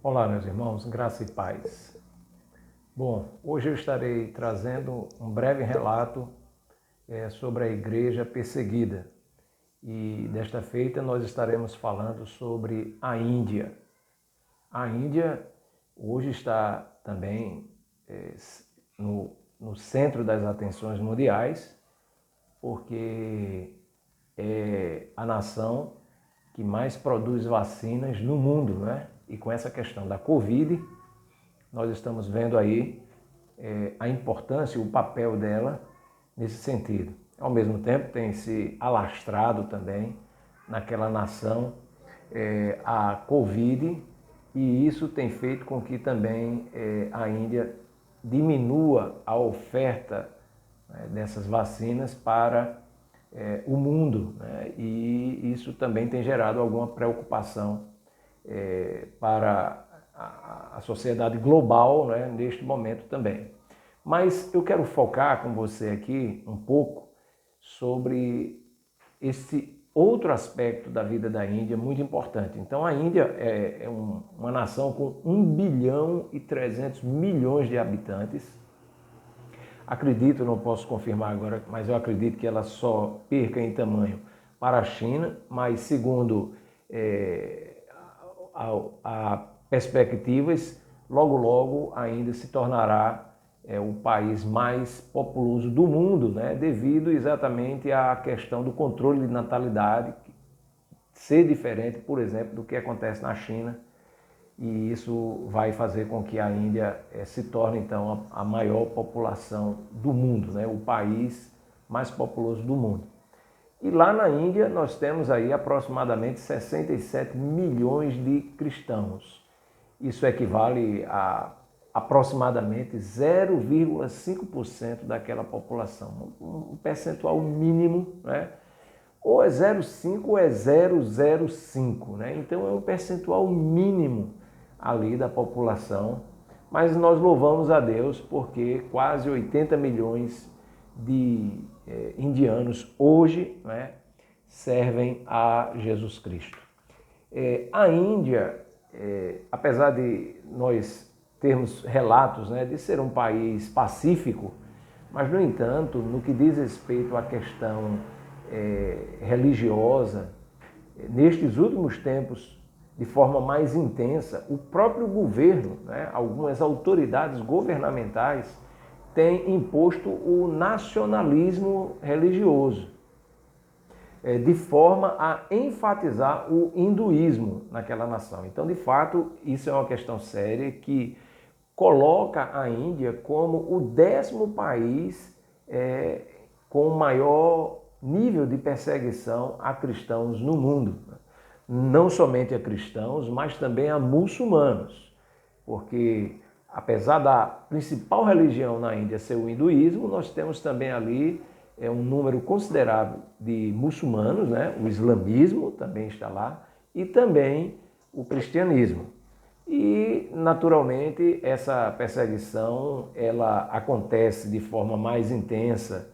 Olá, meus irmãos, graça e paz. Bom, hoje eu estarei trazendo um breve relato sobre a igreja perseguida. E desta feita nós estaremos falando sobre a Índia. A Índia hoje está também no centro das atenções mundiais, porque é a nação que mais produz vacinas no mundo, né? E com essa questão da Covid, nós estamos vendo aí a importância e o papel dela nesse sentido. Ao mesmo tempo, tem se alastrado também naquela nação a Covid, e isso tem feito com que também a Índia diminua a oferta dessas vacinas para o mundo, né? E isso também tem gerado alguma preocupação para a sociedade global, né, neste momento também. Mas eu quero focar com você aqui um pouco sobre esse outro aspecto da vida da Índia muito importante. Então a Índia é uma nação com 1 bilhão e 300 milhões de habitantes. Acredito, não posso confirmar agora, mas eu acredito que ela só perca em tamanho para a China, mas segundo a perspectivas, logo ainda se tornará o país mais populoso do mundo, né? Devido exatamente à questão do controle de natalidade ser diferente, por exemplo, do que acontece na China, e isso vai fazer com que a Índia se torne então a maior população do mundo, né? O país mais populoso do mundo. E lá na Índia nós temos aí aproximadamente 67 milhões de cristãos. Isso equivale a aproximadamente 0,5% daquela população. Um percentual mínimo, né? Ou é 0,5 ou é 0,05, né? Então é um percentual mínimo ali da população. Mas nós louvamos a Deus porque quase 80 milhões de indianos hoje, né, servem a Jesus Cristo. A Índia, apesar de nós termos relatos, né, de ser um país pacífico, mas, no entanto, no que diz respeito à questão religiosa, nestes últimos tempos, de forma mais intensa, o próprio governo, né, algumas autoridades governamentais, tem imposto o nacionalismo religioso, de forma a enfatizar o hinduísmo naquela nação. Então, de fato, isso é uma questão séria que coloca a Índia como o 10º país com o maior nível de perseguição a cristãos no mundo. Não somente a cristãos, mas também a muçulmanos, porque apesar da principal religião na Índia ser o hinduísmo, nós temos também ali um número considerável de muçulmanos, né? O islamismo também está lá, e também o cristianismo. E, naturalmente, essa perseguição ela acontece de forma mais intensa,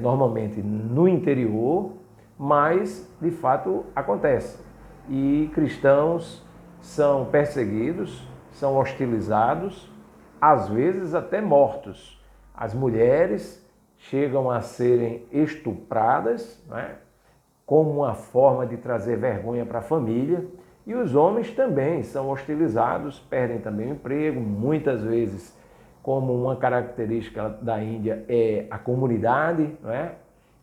normalmente no interior, mas, de fato, acontece. E cristãos são perseguidos, são hostilizados, às vezes até mortos. As mulheres chegam a serem estupradas, né, como uma forma de trazer vergonha para a família, e os homens também são hostilizados, perdem também o emprego, muitas vezes, como uma característica da Índia é a comunidade, né,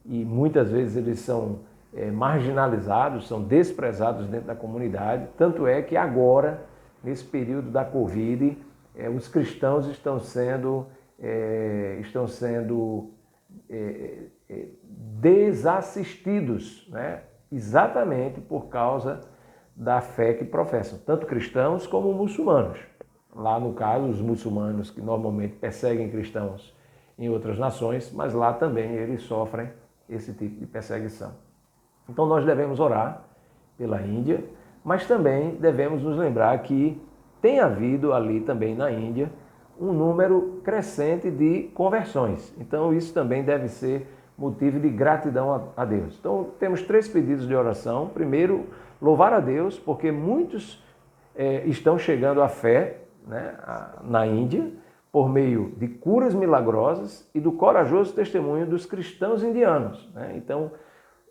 e muitas vezes eles são marginalizados, são desprezados dentro da comunidade, tanto é que agora, nesse período da Covid, os cristãos estão sendo desassistidos, né? Exatamente por causa da fé que professam, tanto cristãos como muçulmanos. Lá, no caso, os muçulmanos que normalmente perseguem cristãos em outras nações, mas lá também eles sofrem esse tipo de perseguição. Então nós devemos orar pela Índia, mas também devemos nos lembrar que tem havido ali também na Índia um número crescente de conversões. Então isso também deve ser motivo de gratidão a Deus. Então temos 3 pedidos de oração. Primeiro, louvar a Deus, porque muitos estão chegando à fé, né, na Índia, por meio de curas milagrosas e do corajoso testemunho dos cristãos indianos, né? Então,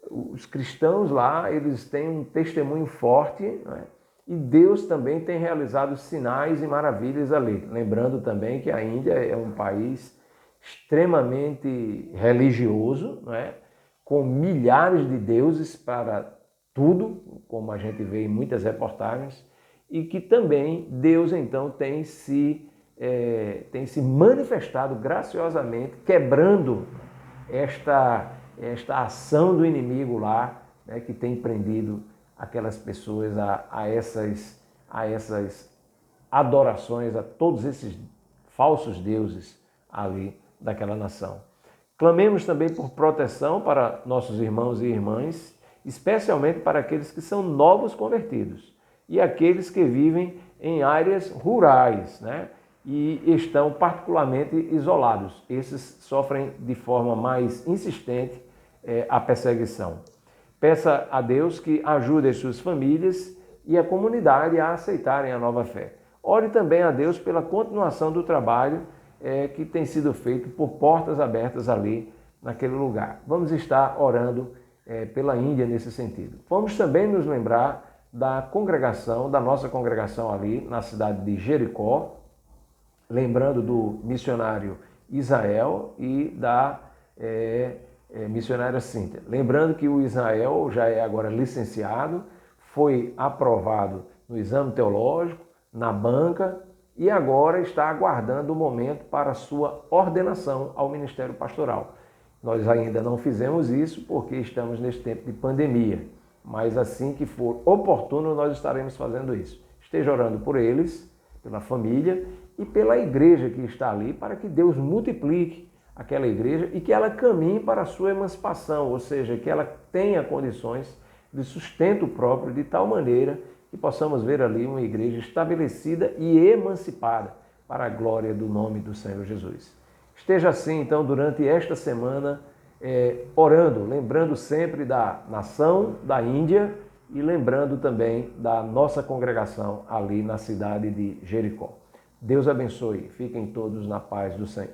os cristãos lá, eles têm um testemunho forte, né? E Deus também tem realizado sinais e maravilhas ali. Lembrando também que a Índia é um país extremamente religioso, né? Com milhares de deuses para tudo, como a gente vê em muitas reportagens, e que também Deus então tem se manifestado graciosamente, quebrando esta ação do inimigo lá, né, que tem prendido aquelas pessoas a essas adorações, a todos esses falsos deuses ali daquela nação. Clamemos também por proteção para nossos irmãos e irmãs, especialmente para aqueles que são novos convertidos e aqueles que vivem em áreas rurais, né? E estão particularmente isolados. Esses sofrem de forma mais insistente a perseguição. Peça a Deus que ajude as suas famílias e a comunidade a aceitarem a nova fé. Ore também a Deus pela continuação do trabalho que tem sido feito por portas abertas ali naquele lugar. Vamos estar orando pela Índia nesse sentido. Vamos também nos lembrar da nossa congregação ali na cidade de Jericó, lembrando do missionário Israel e da missionária Cíntia. Lembrando que o Israel já é agora licenciado, foi aprovado no exame teológico, na banca, e agora está aguardando o momento para a sua ordenação ao ministério pastoral. Nós ainda não fizemos isso porque estamos neste tempo de pandemia, mas assim que for oportuno nós estaremos fazendo isso. Esteja orando por eles, pela família e pela igreja que está ali, para que Deus multiplique aquela igreja e que ela caminhe para a sua emancipação, ou seja, que ela tenha condições de sustento próprio, de tal maneira que possamos ver ali uma igreja estabelecida e emancipada para a glória do nome do Senhor Jesus. Esteja assim, então, durante esta semana, orando, lembrando sempre da nação da Índia e lembrando também da nossa congregação ali na cidade de Jericó. Deus abençoe. Fiquem todos na paz do Senhor.